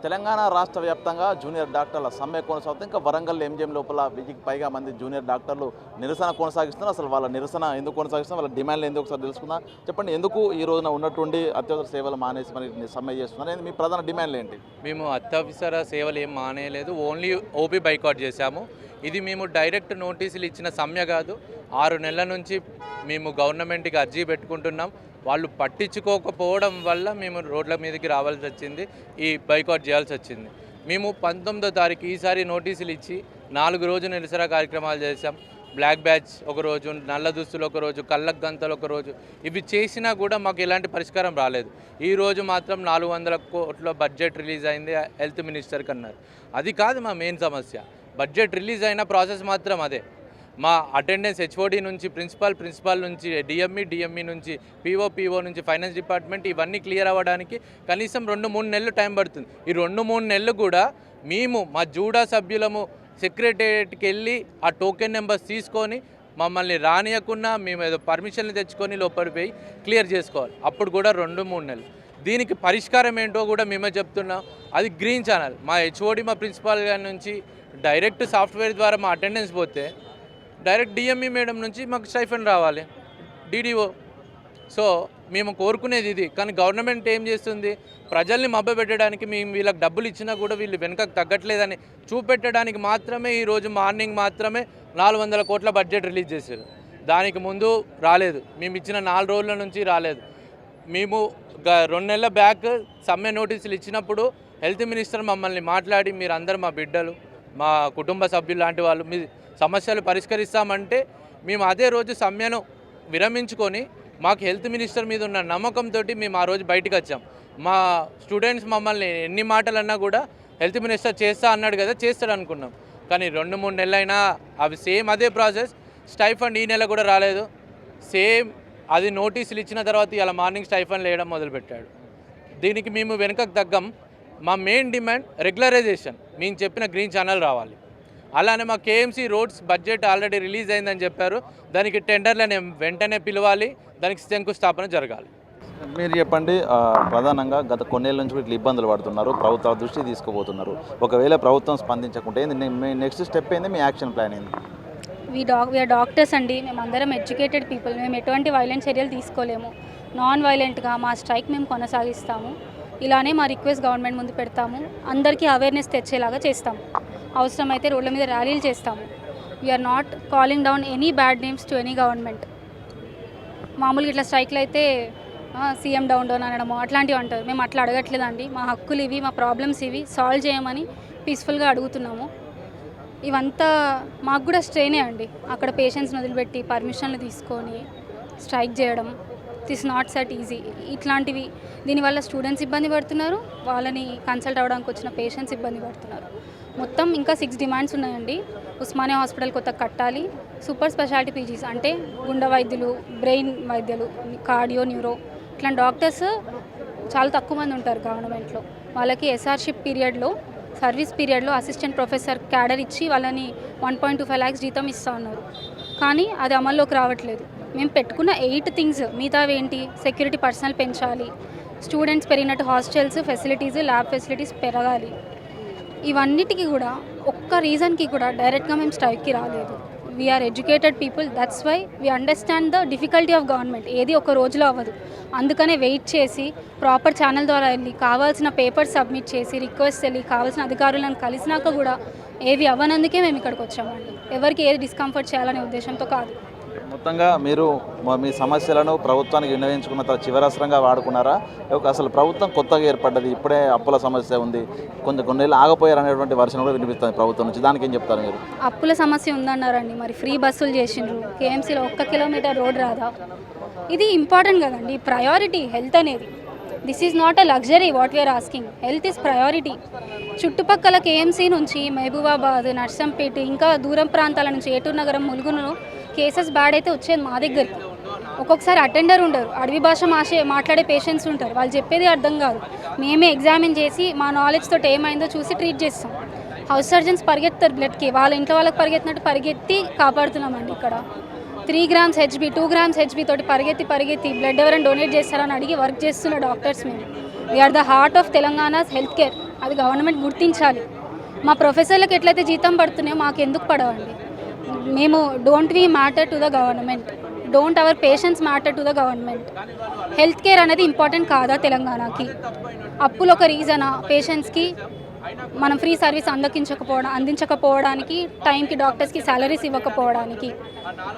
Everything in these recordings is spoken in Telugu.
తెలంగాణ రాష్ట్ర వ్యాప్తంగా జూనియర్ డాక్టర్ల సమ్మె కొనసాగుతుంది. ఇంకా వరంగల్ ఎంజిఎం లోపల 1000కి పైగా మంది జూనియర్ డాక్టర్లు నిరసన కొనసాగిస్తున్నారు. అసలు వాళ్ళ నిరసన ఎందుకు కొనసాగిస్తున్నారు, వాళ్ళ డిమాండ్లు ఎందుకు ఒకసారి తెలుసుకుందాం. చెప్పండి, ఎందుకు ఈ రోజున ఉన్నటువంటి అత్యవసర సేవలు మానేసి మరి సమ్మె చేస్తున్నారు? మీ ప్రధాన డిమాండ్లు ఏంటి? మేము అత్యవసర సేవలు ఏం మానేయలేదు, ఓన్లీ ఓపీ బైకాట్ చేశాము. ఇది మేము డైరెక్ట్ నోటీసులు ఇచ్చిన సమ్మె కాదు. 6 నెలల నుంచి మేము గవర్నమెంట్కి అర్జీ పెట్టుకుంటున్నాం. వాళ్ళు పట్టించుకోకపోవడం వల్ల మేము రోడ్ల మీదకి రావాల్సి వచ్చింది, ఈ బైకాట్ చేయాల్సి వచ్చింది. మేము 19వ తారీఖు ఈసారి నోటీసులు ఇచ్చి 4 రోజులు నిరసన కార్యక్రమాలు చేశాం. బ్లాక్ బ్యాచ్ ఒకరోజు, నల్ల దుస్తులు ఒకరోజు, కళ్ళకు గంతలు ఒకరోజు. ఇవి చేసినా కూడా మాకు ఎలాంటి పరిష్కారం రాలేదు. ఈరోజు మాత్రం 400 కోట్ల బడ్జెట్ రిలీజ్ అయింది హెల్త్ మినిస్టర్కి అన్నారు. అది కాదు మా మెయిన్ సమస్య. బడ్జెట్ రిలీజ్ అయిన ప్రాసెస్ మాత్రం అదే. మా అటెండెన్స్ హెచ్ఓడి నుంచి ప్రిన్సిపాల్ నుంచి డిఎంఈ నుంచి పీఓ నుంచి ఫైనాన్స్ డిపార్ట్మెంట్ ఇవన్నీ క్లియర్ అవ్వడానికి కనీసం 2-3 నెలలు టైం పడుతుంది. ఈ 2-3 నెలలు కూడా మేము మా జూడా సభ్యులము సెక్రటేరియట్కి వెళ్ళి ఆ టోకెన్ నెంబర్స్ తీసుకొని మమ్మల్ని రానియకుండా మేము ఏదో పర్మిషన్లు తెచ్చుకొని లోపలికి పోయి క్లియర్ చేసుకోవాలి. అప్పుడు కూడా 2-3 నెలలు. దీనికి పరిష్కారం ఏంటో కూడా మేమే చెప్తున్నాం. అది గ్రీన్ ఛానల్. మా హెచ్ఓడి మా ప్రిన్సిపాల్ గారి నుంచి డైరెక్ట్ సాఫ్ట్వేర్ ద్వారా మా అటెండెన్స్ పోతే డైరెక్ట్ డిఎంఈ మేడం నుంచి మాకు స్టైఫండ్ రావాలి, డిడిఓ. సో మేము కోరుకునేది ఇది. కానీ గవర్నమెంట్ ఏం చేస్తుంది, ప్రజల్ని మభ్యపెట్టడానికి మేము వీళ్ళకి డబ్బులు ఇచ్చినా కూడా వీళ్ళు వెనుకకు తగ్గట్లేదని చూపెట్టడానికి మాత్రమే ఈరోజు మార్నింగ్ మాత్రమే 400 కోట్ల బడ్జెట్ రిలీజ్ చేశారు. దానికి ముందు రాలేదు. మేము ఇచ్చిన 4 రోజుల నుంచి రాలేదు. మేము 2 నెలల బ్యాక్ సమ్మె నోటీసులు ఇచ్చినప్పుడు హెల్త్ మినిస్టర్ మమ్మల్ని మాట్లాడి మీరందరూ మా బిడ్డలు, మా కుటుంబ సభ్యులు లాంటి వాళ్ళు, మీ సమస్యలు పరిష్కరిస్తామంటే మేము అదే రోజు సమ్మెను విరమించుకొని మాకు హెల్త్ మినిస్టర్ మీద ఉన్న నమ్మకంతో మేము ఆ రోజు బయటకు వచ్చాం. మా స్టూడెంట్స్ మమ్మల్ని ఎన్ని మాటలు అన్నా కూడా హెల్త్ మినిస్టర్ చేస్తా అన్నాడు కదా, చేస్తాడు అనుకున్నాం. కానీ 2-3 నెలలైనా అవి సేమ్ అదే ప్రాసెస్. స్టైఫండ్ ఈ నెల కూడా రాలేదు. సేమ్ అది నోటీసులు ఇచ్చిన తర్వాత ఇలా మార్నింగ్ స్టైఫండ్ వేయడం మొదలుపెట్టాడు. దీనికి మేము వెనుకకు తగ్గం. మా మెయిన్ డిమాండ్ రెగ్యులరైజేషన్. మేము చెప్పిన గ్రీన్ ఛానల్ రావాలి. అలానే మా KMC roads budget already release అయిందని చెప్పారు. దానికి టెండర్లను వెంటనే పిలవాలి, దానికి శంకుస్థాపన జరగాలి. మీరు చెప్పండి, ప్రధానంగా గత కొన్నేళ్ళ నుంచి ఇట్లా ఇబ్బందులు పడుతున్నారు, ప్రభుత్వ దృష్టి తీసుకుపోతున్నారు. ఒకవేళ ప్రభుత్వం స్పందించకుంటే మీ నెక్స్ట్ స్టెప్ ఏంది, మీ యాక్షన్ ప్లాన్ ఏంది? వీఆర్ డాక్టర్స్ అండి. మేము అందరం ఎడ్యుకేటెడ్ పీపుల్. మేము ఎటువంటి వైలెంట్ చర్యలు తీసుకోలేము. నాన్ వైలెంట్గా మా స్ట్రైక్ మేము కొనసాగిస్తాము. ఇలానే మా రిక్వెస్ట్ గవర్నమెంట్ ముందు పెడతాము. అందరికీ అవేర్నెస్ తెచ్చేలాగా చేస్తాము. అవసరమైతే రోడ్ల మీద ర్యాలీలు చేస్తాము. We are not calling down any bad names to any government. మామూలుగా ఇట్లా స్ట్రైక్లు అయితే సీఎం డౌన్ అనడము అట్లాంటివి అంటారు. మేము అట్లా అడగట్లేదండి. మా హక్కులు ఇవి, మా ప్రాబ్లమ్స్ ఇవి, సాల్వ్ చేయమని పీస్ఫుల్గా అడుగుతున్నాము. ఇవంతా మాకు కూడా స్ట్రెయినే అండి. అక్కడ పేషెంట్స్ని వదిలిపెట్టి పర్మిషన్లు తీసుకొని స్ట్రైక్ చేయడం, ఇట్ ఈస్ నాట్ సట్ ఈజీ. ఇట్లాంటివి దీనివల్ల స్టూడెంట్స్ ఇబ్బంది పడుతున్నారు, వాళ్ళని కన్సల్ట్ అవ్వడానికి వచ్చిన పేషెంట్స్ ఇబ్బంది పడుతున్నారు. మొత్తం ఇంకా 6 డిమాండ్స్ ఉన్నాయండి. ఉస్మానియా హాస్పిటల్ కొత్త కట్టాలి. సూపర్ స్పెషాలిటీ పీజీస్ అంటే గుండె వైద్యులు, బ్రెయిన్ వైద్యులు, కార్డియో, న్యూరో ఇట్లాంటి డాక్టర్స్ చాలా తక్కువ మంది ఉంటారు గవర్నమెంట్లో. వాళ్ళకి ఎస్ఆర్షిప్ పీరియడ్లో, సర్వీస్ పీరియడ్లో అసిస్టెంట్ ప్రొఫెసర్ క్యాడర్ ఇచ్చి వాళ్ళని 1.25 lakhs జీతం ఇస్తూ ఉన్నారు. కానీ అది అమల్లోకి రావట్లేదు. మేము పెట్టుకున్న 8 థింగ్స్ మిగతావి ఏంటి? సెక్యూరిటీ పర్సనల్ పెంచాలి, స్టూడెంట్స్ పెరిగినట్టు హాస్టల్స్ ఫెసిలిటీస్, ల్యాబ్ ఫెసిలిటీస్ పెరగాలి. ఇవన్నిటికీ కూడా ఒక్క రీజన్కి కూడా డైరెక్ట్గా మేము స్ట్రైక్కి రాలేదు. We are educated people, that's why we understand the difficulty of government. ఏది ఒక రోజులో అవ్వదు. అందుకనే వెయిట్ చేసి ప్రాపర్ ఛానల్ ద్వారా వెళ్ళి కావాల్సిన పేపర్స్ సబ్మిట్ చేసి రిక్వెస్ట్ వెళ్ళి కావాల్సిన అధికారులను కలిసినాక కూడా ఏవి అవ్వనందుకే మేము ఇక్కడికి వచ్చామండి. ఎవరికి ఏది డిస్కంఫర్ట్ చేయాలనే ఉద్దేశంతో కాదు. మొత్తంగా మీరు మీ సమస్యలను ప్రభుత్వానికి విన్నవించుకున్న తర్వాత చివరసరంగా వాడుకున్నారా? అసలు ప్రభుత్వం కొత్తగా ఏర్పడ్డది, ఇప్పుడే అప్పుల సమస్య ఉంది, కొన్ని ఆగిపోయారు అనేటువంటి వర్షం కూడా వినిపిస్తుంది ప్రభుత్వం నుంచి. దానికి ఏం చెప్తారు మీరు? అప్పుల సమస్య ఉందన్నారండి, మరి ఫ్రీ బస్సులు చేసిండ్రు. కేఎంసీలో 1 కిలోమీటర్ రోడ్ రాదా? ఇది ఇంపార్టెంట్ కదండి. ప్రయారిటీ హెల్త్ అనేది. This is not a luxury what we are asking. Health is priority. చుట్టుపక్కల కేఎంసీ నుంచి మహబూబాబాద్, నర్సంపేట, ఇంకా దూరం ప్రాంతాల నుంచి ఏటూరు నగరం, ములుగును కేసెస్ బ్యాడ్ అయితే వచ్చేది మా దగ్గరికి. ఒక్కొక్కసారి అటెండర్ ఉండరు, అడవి భాష మాట్లాడే పేషెంట్స్ ఉంటారు. వాళ్ళు చెప్పేది అర్థం కాదు. మేమే ఎగ్జామిన్ చేసి మా నాలెడ్జ్ తోటి ఏమైందో చూసి ట్రీట్ చేస్తాం. హౌస్ సర్జన్స్ పరిగెత్తారు బ్లడ్కి, వాళ్ళ ఇంట్లో వాళ్ళకి పరిగెత్తినట్టు పరిగెత్తి కాపాడుతున్నామండి. ఇక్కడ 3 grams HB 2 grams HB తోటి పరిగెత్తి బ్లడ్ ఎవరైనా డొనేట్ చేస్తారని అడిగి వర్క్ చేస్తున్న డాక్టర్స్ మేము. We are the heart of Telangana's health care. అది గవర్నమెంట్ గుర్తించాలి. మా ప్రొఫెసర్లకు ఎట్లయితే జీతం పడుతున్నాయో మాకు ఎందుకు పడవండి? మేము don't we matter to the government, don't our patients matter to the government. Health care అనేది ఇంపార్టెంట్ కాదా తెలంగాణకి? అప్పులు ఒక రీజనా? పేషెంట్స్కి మనం ఫ్రీ సర్వీస్ అందించకపోవడానికి, టైంకి డాక్టర్స్కి సాలరీస్ ఇవ్వకపోవడానికి.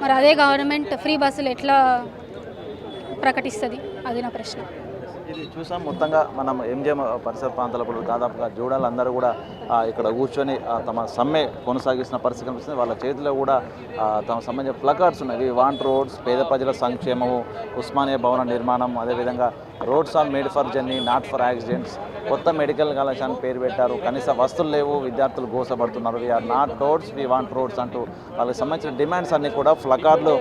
మరి అదే గవర్నమెంట్ ఫ్రీ బస్సులు ఎట్లా ప్రకటిస్తుంది? అది నా ప్రశ్న. ఇది చూసాం మొత్తంగా మనం ఎంజిఎం పరిసర ప్రాంతాలలో దాదాపుగా జూడాలందరూ కూడా ఇక్కడ కూర్చొని తమ సమ్మె కొనసాగిస్తున్న పరిస్థితి కనిపిస్తుంది. వాళ్ళ చేతిలో కూడా తమ సంబంధించిన ప్లకార్డ్స్ ఉన్నాయి. వి వాంట్ రోడ్స్, పేద ప్రజల సంక్షేమము, ఉస్మానియా భవన నిర్మాణం, అదేవిధంగా roads are made for journey not for accidents, కొత్త మెడికల్ కళాశాల పేరు పెట్టారు, కనీస వస్తువులు లేవు, విద్యార్థులు గోసపడుతున్నారు, we are not roads we want roads అంటూ వాళ్ళకి సంబంధించిన డిమాండ్స్ అన్నీ కూడా ప్లకార్డులు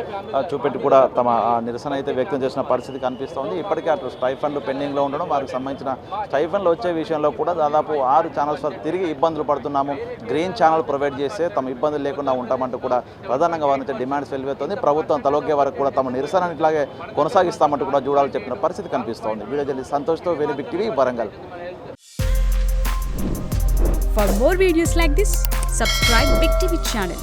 చూపెట్టి కూడా తమ నిరసన అయితే వ్యక్తం చేసిన పరిస్థితి కనిపిస్తోంది. ఇప్పటికే అటు స్టైఫండ్లు పెండింగ్లో ఉండడం, వారికి సంబంధించిన స్టైఫండ్లు వచ్చే విషయంలో కూడా దాదాపు 6 ఛానల్స్ వరకు తిరిగి ఇబ్బందులు పడుతున్నాము, గ్రీన్ ఛానల్ ప్రొవైడ్ చేస్తే తమ ఇబ్బందులు లేకుండా ఉంటామంటూ కూడా ప్రధానంగా వారి నుంచి డిమాండ్స్ వెలువెత్తుంది. ప్రభుత్వం తలొగ్గే వరకు కూడా తమ నిరసన ఇట్లాగే కొనసాగిస్తామంటూ కూడా చూడాలని చెప్పిన పరిస్థితి కనిపిస్తోంది. వీడియో జర్నలిస్ట్ సంతోష్తో Venu big TV, Warangal. For more videos like this, subscribe Big TV channel.